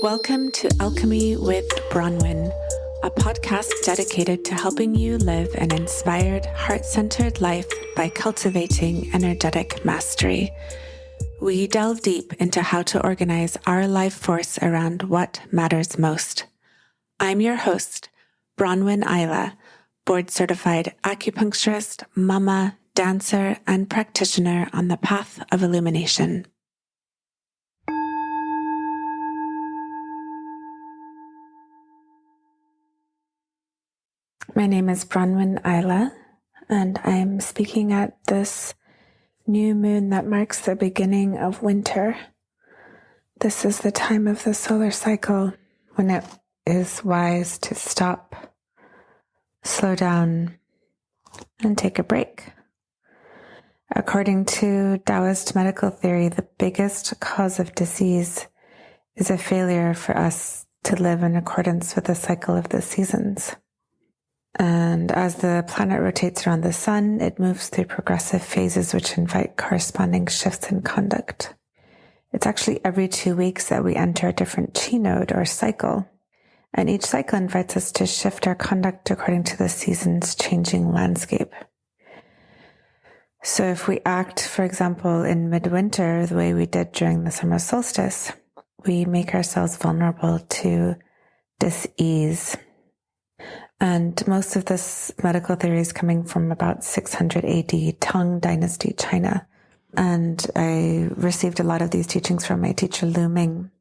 Welcome to Alchemy with Bronwyn, a podcast dedicated to helping you live an inspired, heart-centered life by cultivating energetic mastery. We delve deep into how to organize our life force around what matters most. I'm your host, Bronwyn Ayla, board-certified acupuncturist, mama, dancer, and practitioner on the path of illumination. My name is Bronwyn Ayla, and I'm speaking at this new moon that marks the beginning of winter. This is the time of the solar cycle when it is wise to stop, slow down, and take a break. According to Taoist medical theory, the biggest cause of disease is a failure for us to live in accordance with the cycle of the seasons. And as the planet rotates around the sun, it moves through progressive phases which invite corresponding shifts in conduct. It's actually every 2 weeks that we enter a different chi node or cycle. And each cycle invites us to shift our conduct according to the season's changing landscape. So if we act, for example, in midwinter, the way we did during the summer solstice, we make ourselves vulnerable to dis-ease. And most of this medical theory is coming from about 600 AD, Tang Dynasty, China. And I received a lot of these teachings from my teacher, Lu Ming,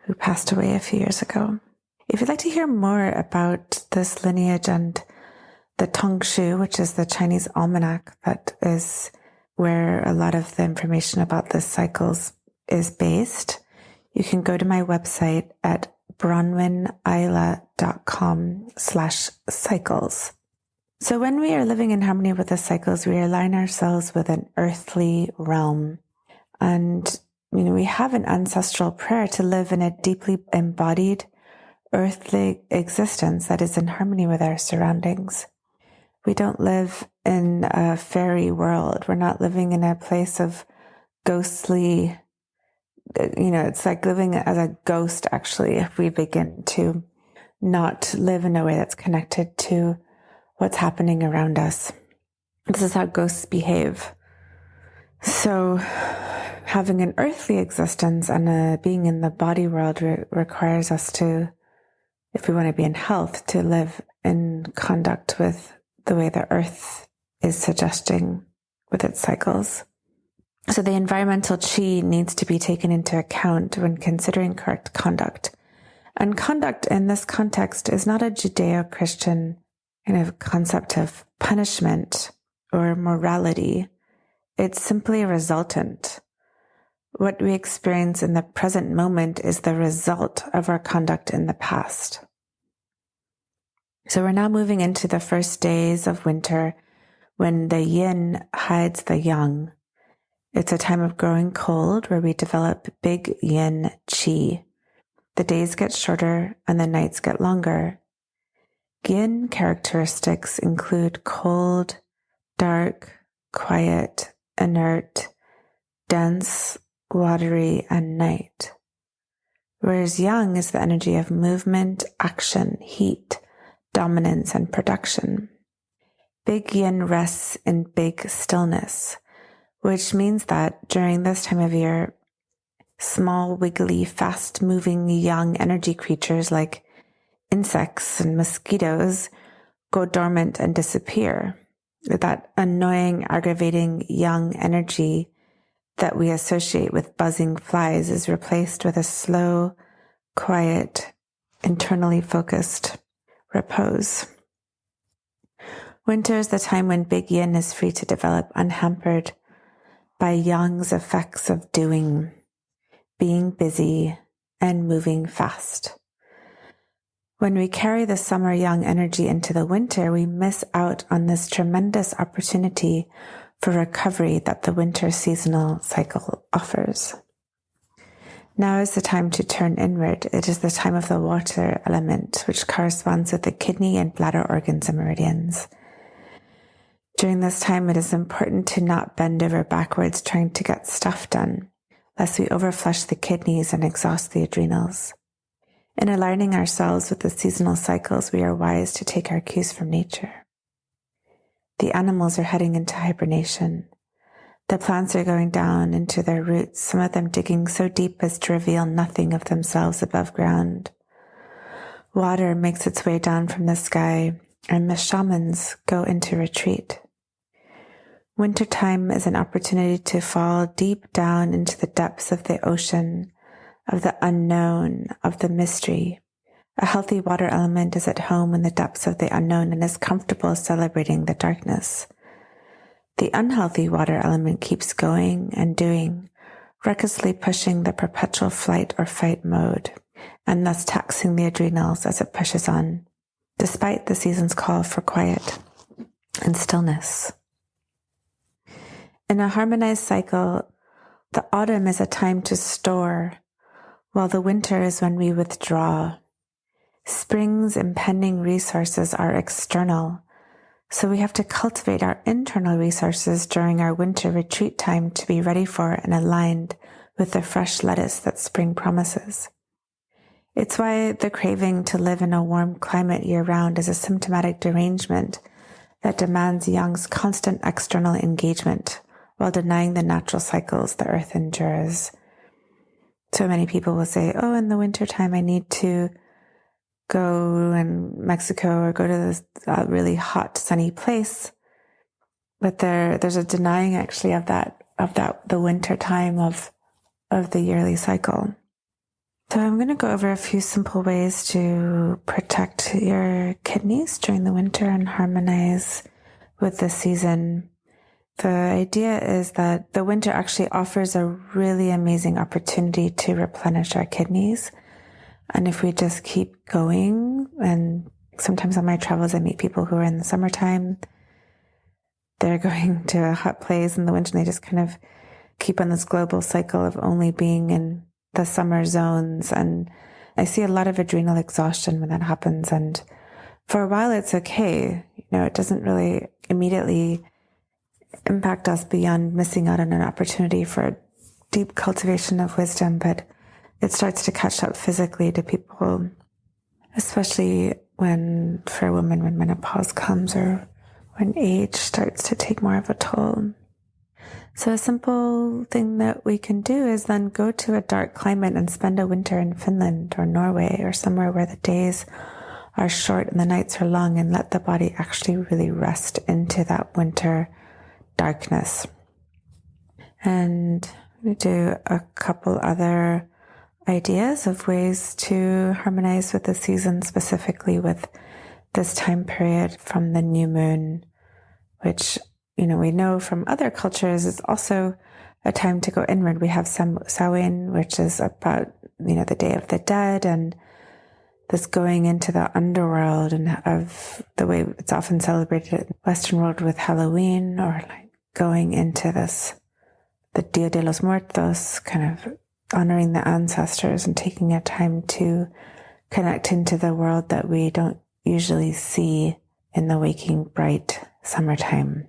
who passed away a few years ago. If you'd like to hear more about this lineage and the Tong Shu, which is the Chinese almanac, that is where a lot of the information about the cycles is based, you can go to my website at bronwynayla.com/cycles. So when we are living in harmony with the cycles, we align ourselves with an earthly realm. And, we have an ancestral prayer to live in a deeply embodied earthly existence that is in harmony with our surroundings. We don't live in a fairy world. We're not living in a place of ghostly, it's like living as a ghost, actually, if we begin to not live in a way that's connected to what's happening around us. This is how ghosts behave. So having an earthly existence and being in the body world requires us to, if we want to be in health, to live in conduct with the way the earth is suggesting with its cycles. So the environmental chi needs to be taken into account when considering correct conduct. And conduct in this context is not a Judeo-Christian kind of concept of punishment or morality. It's simply a resultant. What we experience in the present moment is the result of our conduct in the past. So we're now moving into the first days of winter when the yin hides the yang. It's a time of growing cold where we develop big yin chi. The days get shorter and the nights get longer. Yin characteristics include cold, dark, quiet, inert, dense, watery, and night. Whereas yang is the energy of movement, action, heat, dominance, and production. Big yin rests in big stillness, which means that during this time of year, small, wiggly, fast-moving young energy creatures like insects and mosquitoes go dormant and disappear. That annoying, aggravating young energy that we associate with buzzing flies is replaced with a slow, quiet, internally focused repose. Winter is the time when big yin is free to develop unhampered by Yang's effects of doing, being busy, and moving fast. When we carry the summer yang energy into the winter, we miss out on this tremendous opportunity for recovery that the winter seasonal cycle offers. Now is the time to turn inward. It is the time of the water element, which corresponds with the kidney and bladder organs and meridians. During this time, it is important to not bend over backwards trying to get stuff done, lest we overflush the kidneys and exhaust the adrenals. In aligning ourselves with the seasonal cycles, we are wise to take our cues from nature. The animals are heading into hibernation. The plants are going down into their roots, some of them digging so deep as to reveal nothing of themselves above ground. Water makes its way down from the sky, and the shamans go into retreat. Wintertime is an opportunity to fall deep down into the depths of the ocean, of the unknown, of the mystery. A healthy water element is at home in the depths of the unknown and is comfortable celebrating the darkness. The unhealthy water element keeps going and doing, recklessly pushing the perpetual flight or fight mode, and thus taxing the adrenals as it pushes on, despite the season's call for quiet and stillness. In a harmonized cycle, the autumn is a time to store, while the winter is when we withdraw. Spring's impending resources are external, so we have to cultivate our internal resources during our winter retreat time to be ready for and aligned with the fresh lettuce that spring promises. It's why the craving to live in a warm climate year-round is a symptomatic derangement that demands Yang's constant external engagement while denying the natural cycles the earth endures. So many people will say, oh, in the wintertime I need to go in Mexico or go to this really hot, sunny place. But there's a denying actually of the winter time of the yearly cycle. So I'm going to go over a few simple ways to protect your kidneys during the winter and harmonize with the season. The idea is that the winter actually offers a really amazing opportunity to replenish our kidneys. And if we just keep going, and sometimes on my travels, I meet people who are in the summertime, they're going to a hot place in the winter, and they just kind of keep on this global cycle of only being in the summer zones. And I see a lot of adrenal exhaustion when that happens. And for a while, it's okay. It doesn't really immediately impact us beyond missing out on an opportunity for deep cultivation of wisdom, but it starts to catch up physically to people, especially for women, when menopause comes or when age starts to take more of a toll. So a simple thing that we can do is then go to a dark climate and spend a winter in Finland or Norway or somewhere where the days are short and the nights are long, and let the body actually really rest into that winter darkness. And we do a couple other ideas of ways to harmonize with the season, specifically with this time period from the new moon, which, we know from other cultures is also a time to go inward. We have Samhain, which is about, the Day of the Dead, and this going into the underworld, and of the way it's often celebrated in the Western world with Halloween, or like going into the Dia de los Muertos, kind of honoring the ancestors and taking a time to connect into the world that we don't usually see in the waking, bright summertime.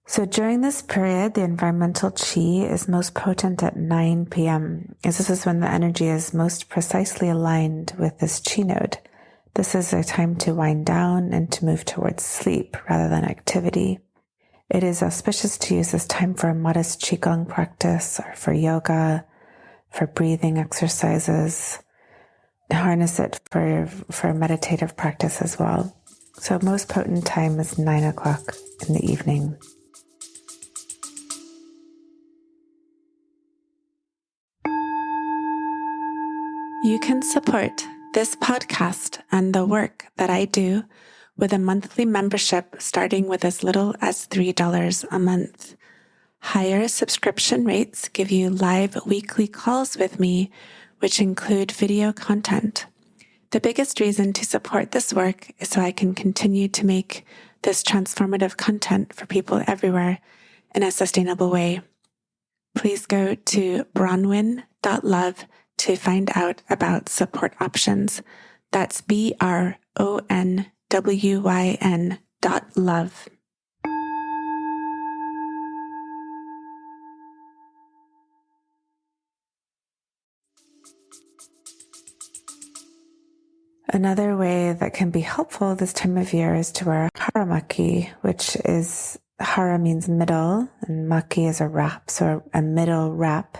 So during this period, the environmental chi is most potent at 9 p.m., as this is when the energy is most precisely aligned with this chi node. This is a time to wind down and to move towards sleep rather than activity. It is auspicious to use this time for a modest qigong practice or for yoga, for breathing exercises. Harness it for meditative practice as well. So most potent time is 9 o'clock in the evening. You can support this podcast and the work that I do with a monthly membership starting with as little as $3 a month. Higher subscription rates give you live weekly calls with me, which include video content. The biggest reason to support this work is so I can continue to make this transformative content for people everywhere in a sustainable way. Please go to bronwyn.love to find out about support options. That's BRONWYN.love. Another way that can be helpful this time of year is to wear a haramaki, which is, hara means middle, and maki is a wrap, so a middle wrap.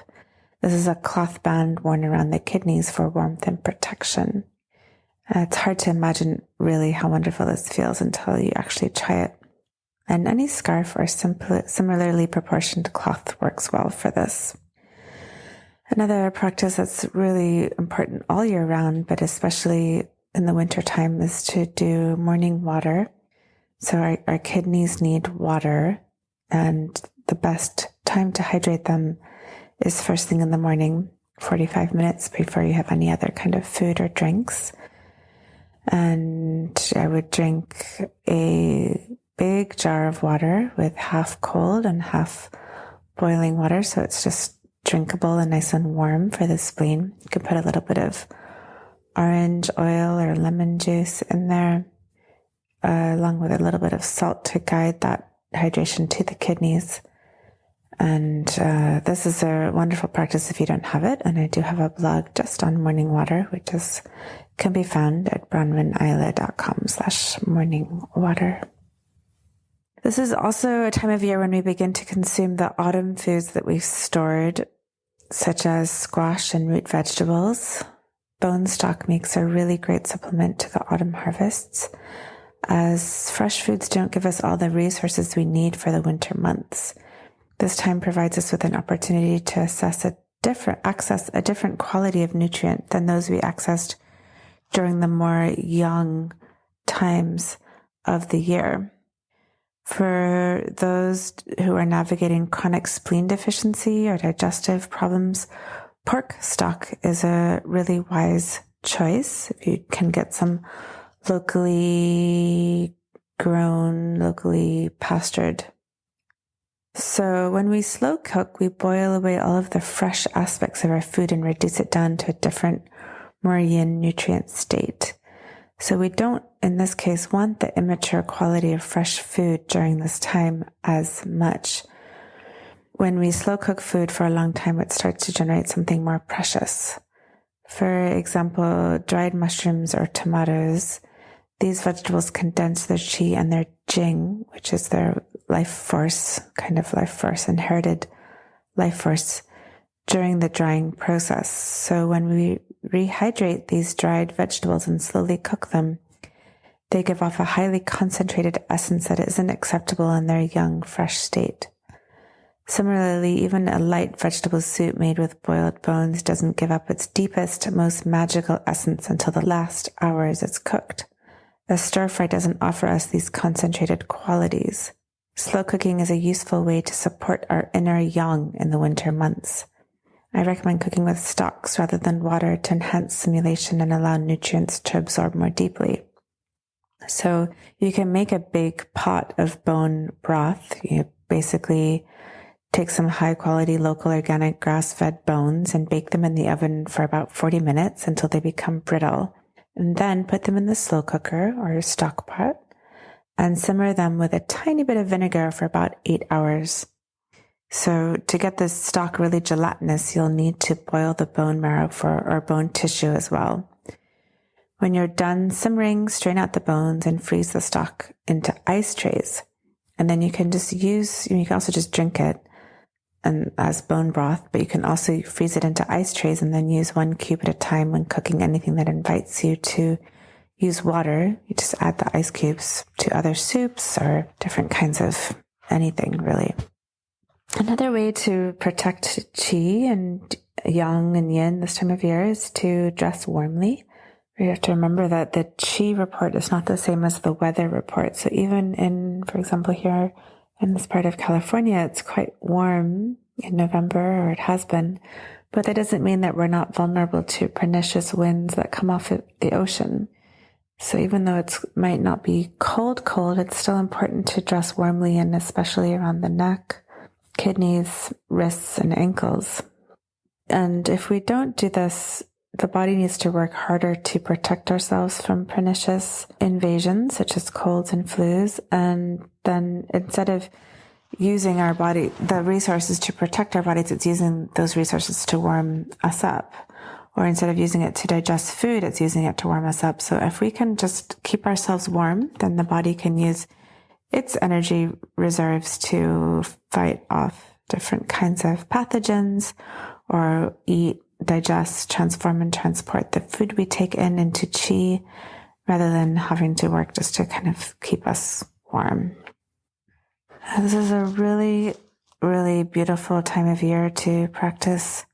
This is a cloth band worn around the kidneys for warmth and protection. It's hard to imagine really how wonderful this feels until you actually try it. And any scarf or similarly proportioned cloth works well for this. Another practice that's really important all year round, but especially in the winter time, is to do morning water. So our kidneys need water, and the best time to hydrate them is first thing in the morning, 45 minutes before you have any other kind of food or drinks. And I would drink a big jar of water with half cold and half boiling water, so it's just drinkable and nice and warm for the spleen. You can put a little bit of orange oil or lemon juice in there, along with a little bit of salt to guide that hydration to the kidneys. And this is a wonderful practice if you don't have it. And I do have a blog just on morning water, which can be found at bronwynayla.com/morningwater. This is also a time of year when we begin to consume the autumn foods that we've stored, such as squash and root vegetables. Bone stock makes a really great supplement to the autumn harvests, as fresh foods don't give us all the resources we need for the winter months. This time provides us with an opportunity to access a different quality of nutrient than those we accessed during the more young times of the year. For those who are navigating chronic spleen deficiency or digestive problems, pork stock is a really wise choice. If you can get some locally grown, locally pastured. So when we slow cook, we boil away all of the fresh aspects of our food and reduce it down to a different, more yin nutrient state. So we don't, in this case, want the immature quality of fresh food during this time as much. When we slow cook food for a long time, it starts to generate something more precious. For example, dried mushrooms or tomatoes. These vegetables condense their qi and their jing, which is their inherited life force, during the drying process. So when we rehydrate these dried vegetables and slowly cook them, they give off a highly concentrated essence that isn't acceptable in their young, fresh state. Similarly, even a light vegetable soup made with boiled bones doesn't give up its deepest, most magical essence until the last hours it's cooked. A stir fry doesn't offer us these concentrated qualities. Slow cooking is a useful way to support our inner yang in the winter months. I recommend cooking with stocks rather than water to enhance simulation and allow nutrients to absorb more deeply. So you can make a big pot of bone broth. You basically take some high quality local organic grass-fed bones and bake them in the oven for about 40 minutes until they become brittle. And then put them in the slow cooker or stock pot and simmer them with a tiny bit of vinegar for about 8 hours. So to get this stock really gelatinous, you'll need to boil the bone marrow or bone tissue as well. When you're done simmering, strain out the bones and freeze the stock into ice trays. And then you can also just drink it and as bone broth, but you can also freeze it into ice trays and then use 1 cube at a time when cooking anything that invites you to use water. You just add the ice cubes to other soups or different kinds of anything, really. Another way to protect qi and yang and yin this time of year is to dress warmly. We have to remember that the qi report is not the same as the weather report. So even in, for example, here in this part of California, it's quite warm in November, or it has been, but that doesn't mean that we're not vulnerable to pernicious winds that come off the ocean. So even though it might not be cold, it's still important to dress warmly, and especially around the neck, kidneys, wrists, and ankles. And if we don't do this, the body needs to work harder to protect ourselves from pernicious invasions, such as colds and flus. And then instead of using our body, the resources to protect our bodies, it's using those resources to warm us up. or instead of using it to digest food, it's using it to warm us up. So if we can just keep ourselves warm, then the body can use its energy reserves to fight off different kinds of pathogens, or eat, digest, transform, and transport the food we take in into chi, rather than having to work just to kind of keep us warm. This is a really, really beautiful time of year to practice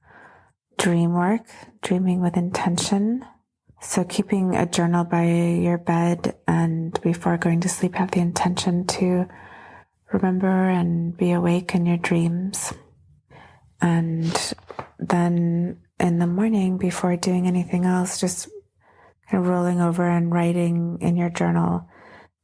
dream work, dreaming with intention. So keeping a journal by your bed, and before going to sleep, have the intention to remember and be awake in your dreams. And then in the morning, before doing anything else, just kind of rolling over and writing in your journal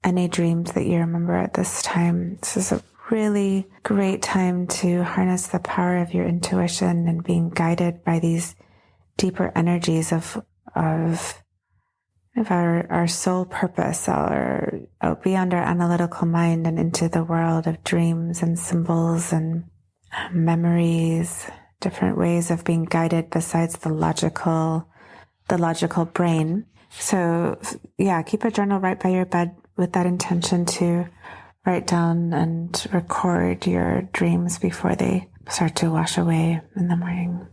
any dreams that you remember at this time. This is a really great time to harness the power of your intuition and being guided by these deeper energies of our soul purpose, or out beyond our analytical mind and into the world of dreams and symbols and memories, different ways of being guided besides the logical brain. So yeah, keep a journal right by your bed with that intention to write down and record your dreams before they start to wash away in the morning.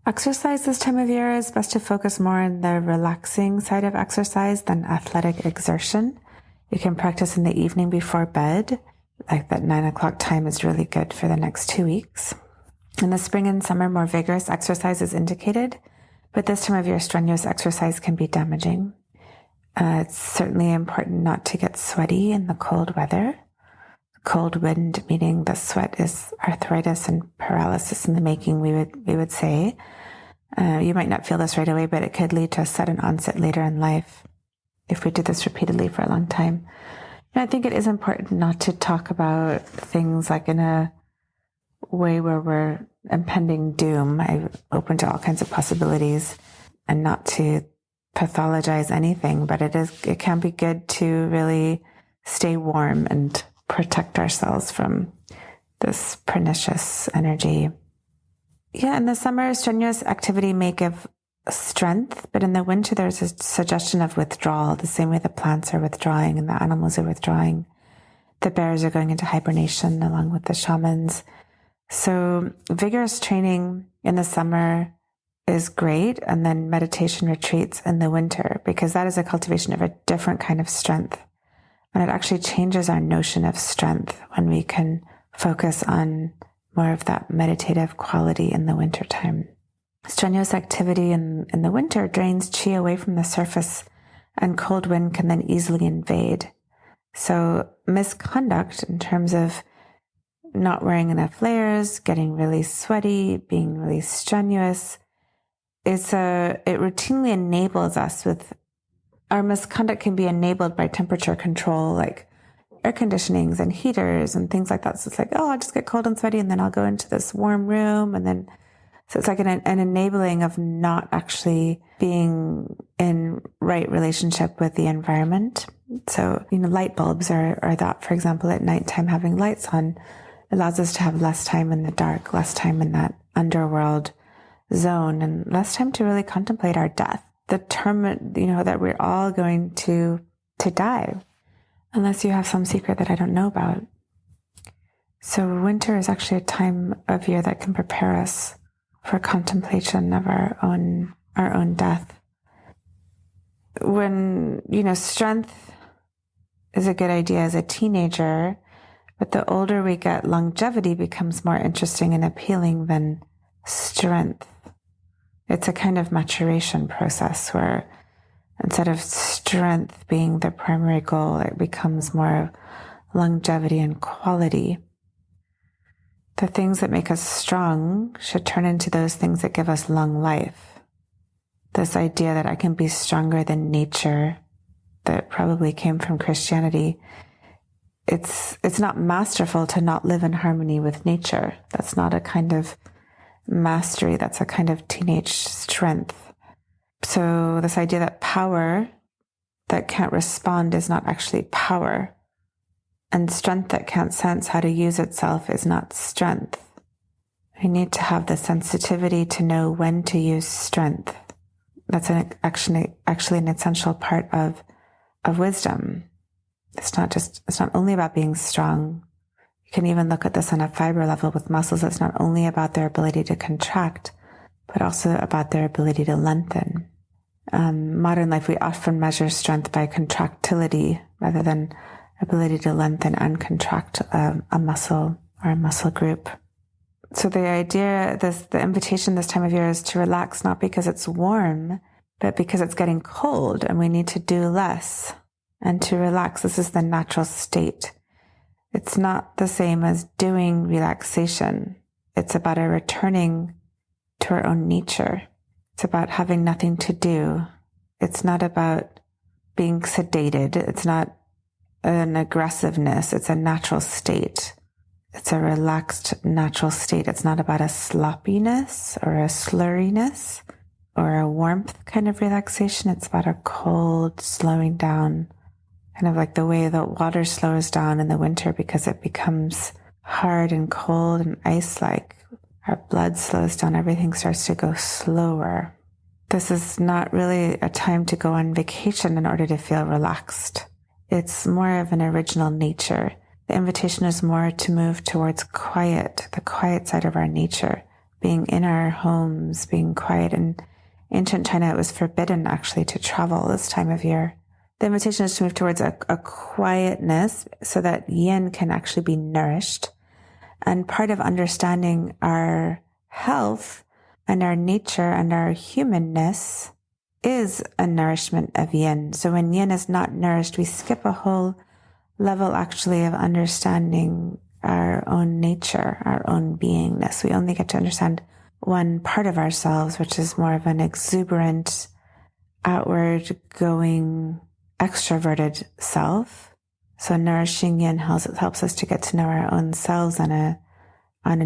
Exercise this time of year is best to focus more on the relaxing side of exercise than athletic exertion. You can practice in the evening before bed, like that 9 o'clock time is really good for the next 2 weeks. In the spring and summer, more vigorous exercise is indicated, but this time of year, strenuous exercise can be damaging. It's certainly important not to get sweaty in the cold weather. Cold wind, meaning the sweat, is arthritis and paralysis in the making, we would say. You might not feel this right away, but it could lead to a sudden onset later in life if we do this repeatedly for a long time. And I think it is important not to talk about things like in a way where we're impending doom. I'm open to all kinds of possibilities, and not to pathologize anything, but it can be good to really stay warm and protect ourselves from this pernicious energy. Yeah, in the summer, strenuous activity may give strength, but in the winter, there's a suggestion of withdrawal, the same way the plants are withdrawing and the animals are withdrawing. The bears are going into hibernation along with the shamans. So vigorous training in the summer is great, and then meditation retreats in the winter, because that is a cultivation of a different kind of strength. And it actually changes our notion of strength when we can focus on more of that meditative quality in the wintertime. Strenuous activity in the winter drains chi away from the surface, and cold wind can then easily invade. So misconduct in terms of not wearing enough layers, getting really sweaty, being really strenuous, it routinely enables us with, our misconduct can be enabled by temperature control, like air conditionings and heaters and things like that. So it's like, oh, I'll just get cold and sweaty and then I'll go into this warm room. And then, so it's like an enabling of not actually being in right relationship with the environment. So, light bulbs are that, for example, at nighttime, having lights on allows us to have less time in the dark, less time in that underworld zone, and less time to really contemplate our death. Determined, that we're all going to die, unless you have some secret that I don't know about. So winter is actually a time of year that can prepare us for contemplation of our own death. When, strength is a good idea as a teenager, but the older we get, longevity becomes more interesting and appealing than strength. It's a kind of maturation process where instead of strength being the primary goal, it becomes more longevity and quality. The things that make us strong should turn into those things that give us long life. This idea that I can be stronger than nature, that probably came from Christianity. It's not masterful to not live in harmony with nature. That's not a kind of mastery. That's a kind of teenage strength. So this idea that power that can't respond is not actually power, and strength that can't sense how to use itself is not strength. We need to have the sensitivity to know when to use strength. That's actually an essential part of wisdom. It's not only about being strong. You can even look at this on a fiber level with muscles. It's not only about their ability to contract, but also about their ability to lengthen. Modern life, we often measure strength by contractility rather than ability to lengthen and contract a muscle or a muscle group. So the idea, the invitation this time of year is to relax, not because it's warm, but because it's getting cold and we need to do less. And to relax, this is the natural state. It's not the same as doing relaxation. It's about a returning to our own nature. It's about having nothing to do. It's not about being sedated. It's not an aggressiveness. It's a natural state. It's a relaxed, natural state. It's not about a sloppiness or a slurriness or a warmth kind of relaxation. It's about a cold, slowing down, kind of like the way the water slows down in the winter because it becomes hard and cold and ice-like. Our blood slows down. Everything starts to go slower. This is not really a time to go on vacation in order to feel relaxed. It's more of an original nature. The invitation is more to move towards quiet, the quiet side of our nature, being in our homes, being quiet. In ancient China, it was forbidden actually to travel this time of year. The invitation is to move towards a quietness so that yin can actually be nourished. And part of understanding our health and our nature and our humanness is a nourishment of yin. So when yin is not nourished, we skip a whole level actually of understanding our own nature, our own beingness. We only get to understand one part of ourselves, which is more of an exuberant, outward going, extroverted self. So nourishing yin helps us to get to know our own selves on a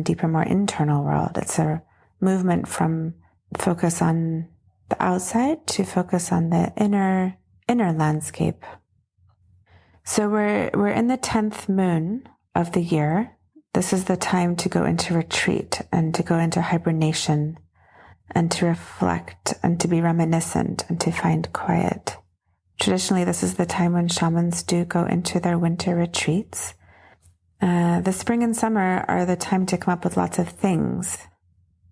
deeper, more internal world. It's a movement from focus on the outside to focus on the inner landscape. So we're in the 10th moon of the year. This is the time to go into retreat and to go into hibernation and to reflect and to be reminiscent and to find quiet. Traditionally, this is the time when shamans do go into their winter retreats. The spring and summer are the time to come up with lots of things.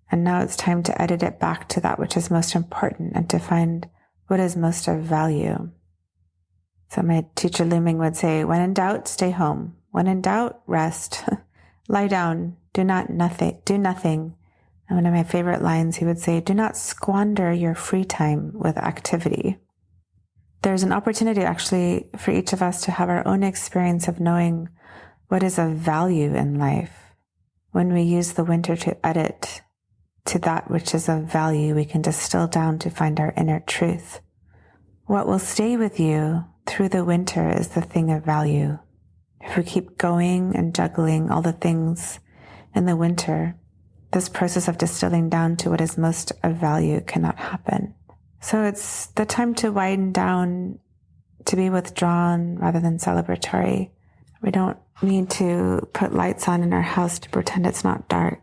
And now it's time to edit it back to that which is most important and to find what is most of value. So my teacher Lu Ming would say, when in doubt, stay home. When in doubt, rest. Lie down. Do nothing. And one of my favorite lines, he would say, do not squander your free time with activity. There's an opportunity actually for each of us to have our own experience of knowing what is of value in life. When we use the winter to edit to that which is of value, we can distill down to find our inner truth. What will stay with you through the winter is the thing of value. If we keep going and juggling all the things in the winter, this process of distilling down to what is most of value cannot happen. So it's the time to widen down, to be withdrawn rather than celebratory. We don't need to put lights on in our house to pretend it's not dark.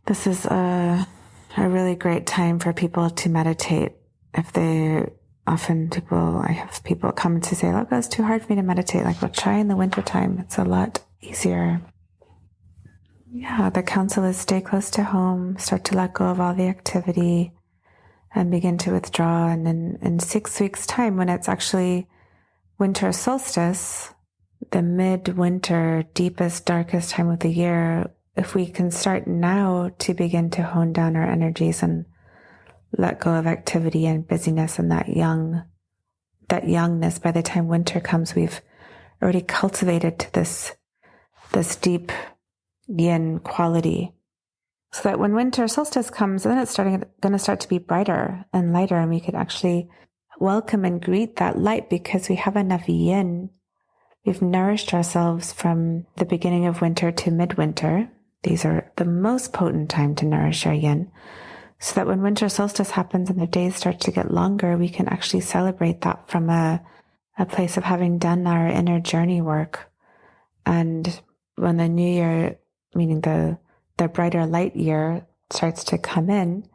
This is a really great time for people to meditate. I have people come to say, look, it's too hard for me to meditate. Like, well, try in the wintertime. It's a lot easier. Yeah, the counsel is stay close to home, start to let go of all the activity and begin to withdraw. And in 6 weeks' time, when it's actually winter solstice, the midwinter, deepest, darkest time of the year, if we can start now to begin to hone down our energies and let go of activity and busyness and that youngness, by the time winter comes, we've already cultivated to this deep yin quality. So that when winter solstice comes, then it's going to start to be brighter and lighter, and we can actually welcome and greet that light because we have enough yin. We've nourished ourselves from the beginning of winter to midwinter. These are the most potent time to nourish our yin. So that when winter solstice happens and the days start to get longer, we can actually celebrate that from a place of having done our inner journey work. And when the new year, meaning the the brighter light year starts to come in,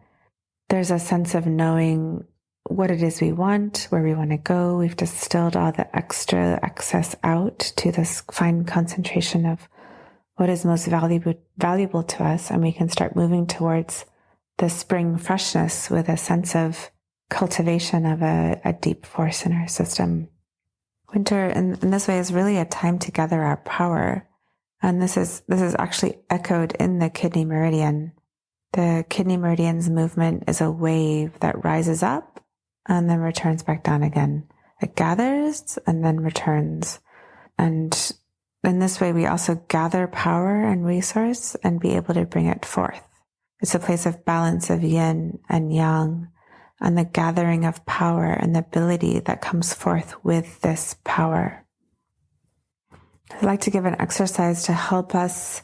there's a sense of knowing what it is we want, where we want to go. We've distilled all the excess out to this fine concentration of what is most valuable to us. And we can start moving towards the spring freshness with a sense of cultivation of a deep force in our system. Winter in this way is really a time to gather our power. And this is actually echoed in the kidney meridian. The kidney meridian's movement is a wave that rises up and then returns back down again. It gathers and then returns. And in this way, we also gather power and resource and be able to bring it forth. It's a place of balance of yin and yang, and the gathering of power and the ability that comes forth with this power. I'd like to give an exercise to help us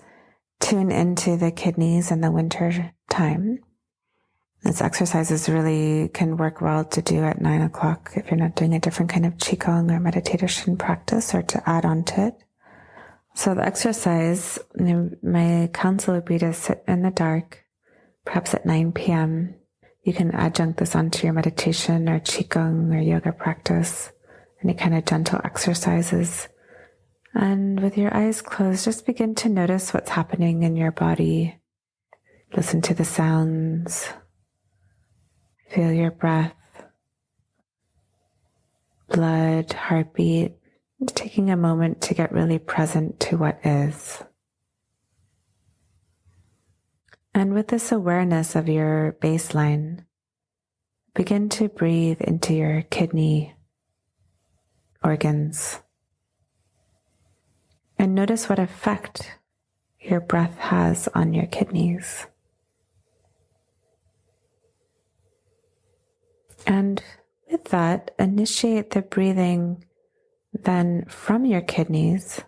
tune into the kidneys in the winter time. This exercise can work well to do at 9 o'clock if you're not doing a different kind of qigong or meditation practice, or to add on to it. So the exercise, my counsel would be to sit in the dark, perhaps at 9 p.m. You can adjunct this onto your meditation or qigong or yoga practice, any kind of gentle exercises. And with your eyes closed, just begin to notice what's happening in your body. Listen to the sounds. Feel your breath, blood, heartbeat. Taking a moment to get really present to what is. And with this awareness of your baseline, begin to breathe into your kidney organs. And notice what effect your breath has on your kidneys. And with that, initiate the breathing then from your kidneys,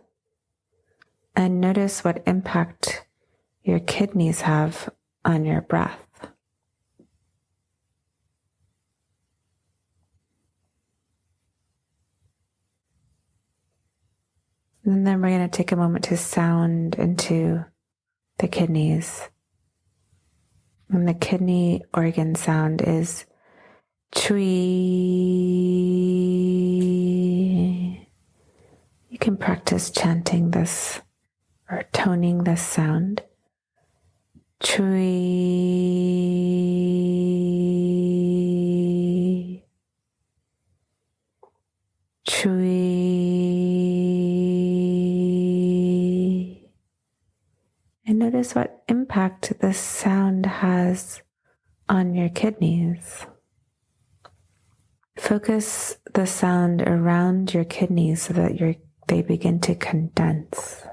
and notice what impact your kidneys have on your breath. And then we're going to take a moment to sound into the kidneys. And the kidney organ sound is chui. You can practice chanting this or toning this sound. Chui. Chui. And notice what impact this sound has on your kidneys. Focus the sound around your kidneys so that they begin to condense.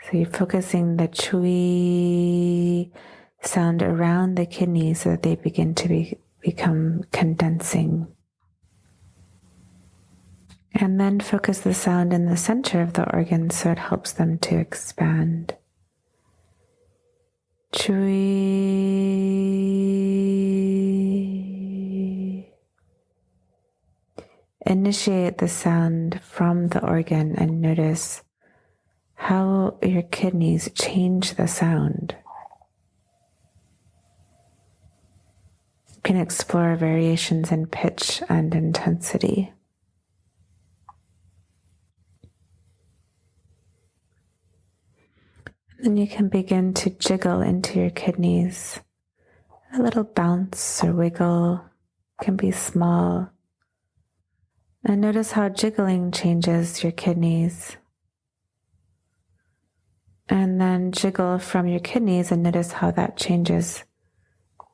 So you're focusing the chui sound around the kidneys so that they begin to become condensing. And then focus the sound in the center of the organ so it helps them to expand. Chui. Initiate the sound from the organ and notice how your kidneys change the sound. You can explore variations in pitch and intensity. Then you can begin to jiggle into your kidneys. A little bounce or wiggle can be small. And notice how jiggling changes your kidneys. And then jiggle from your kidneys and notice how that changes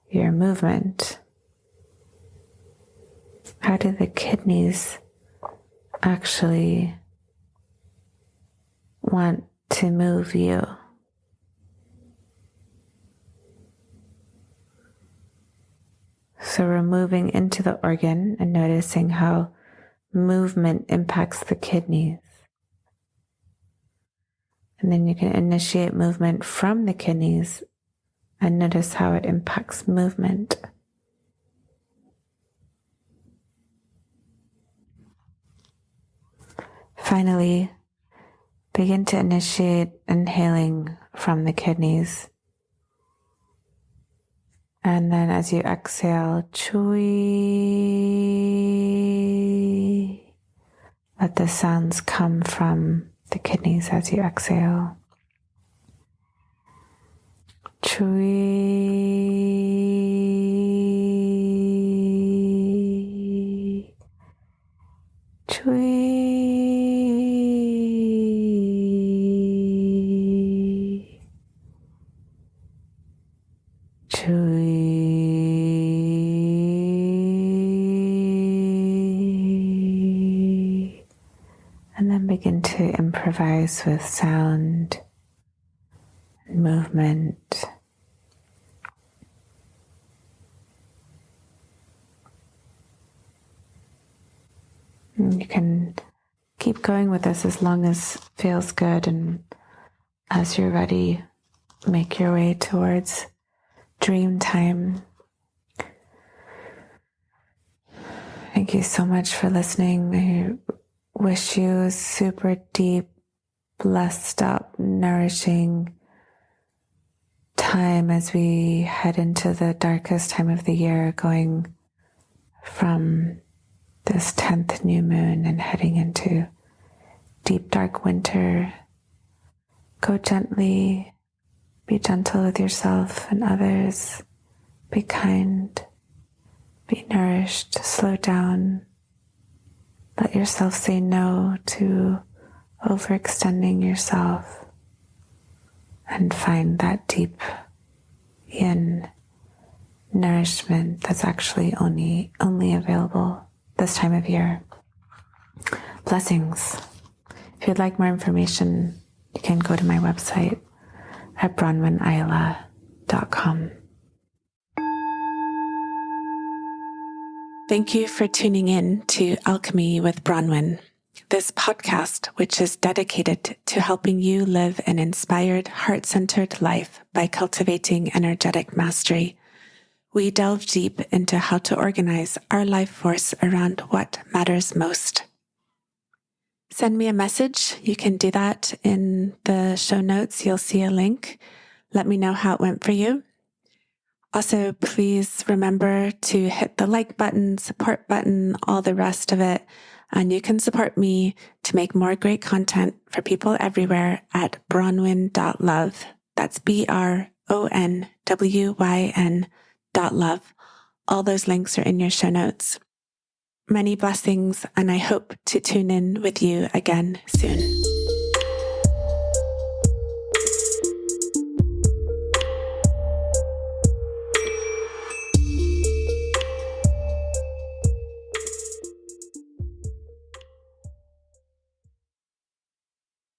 your movement. How do the kidneys actually want to move you? So we're moving into the organ and noticing how movement impacts the kidneys. And then you can initiate movement from the kidneys and notice how it impacts movement. Finally, begin to initiate inhaling from the kidneys. And then as you exhale, chui. Let the sounds come from the kidneys as you exhale. Chui. Chui. Chui. And then begin to improvise with sound and movement. And you can keep going with this as long as feels good, and as you're ready, make your way towards dream time. Thank you so much for listening. I wish you a super deep, blessed up, nourishing time as we head into the darkest time of the year, going from this 10th new moon and heading into deep, dark winter. Go gently, be gentle with yourself and others, be kind, be nourished, slow down. Let yourself say no to overextending yourself and find that deep yin nourishment that's actually only available this time of year. Blessings. If you'd like more information, you can go to my website at bronwynayla.com. Thank you for tuning in to Alchemy with Bronwyn, this podcast which is dedicated to helping you live an inspired, heart-centered life by cultivating energetic mastery. We delve deep into how to organize our life force around what matters most. Send me a message. You can do that in the show notes. You'll see a link. Let me know how it went for you. Also, please remember to hit the like button, support button, all the rest of it. And you can support me to make more great content for people everywhere at bronwyn.love. That's BRONWYN.love. All those links are in your show notes. Many blessings, and I hope to tune in with you again soon.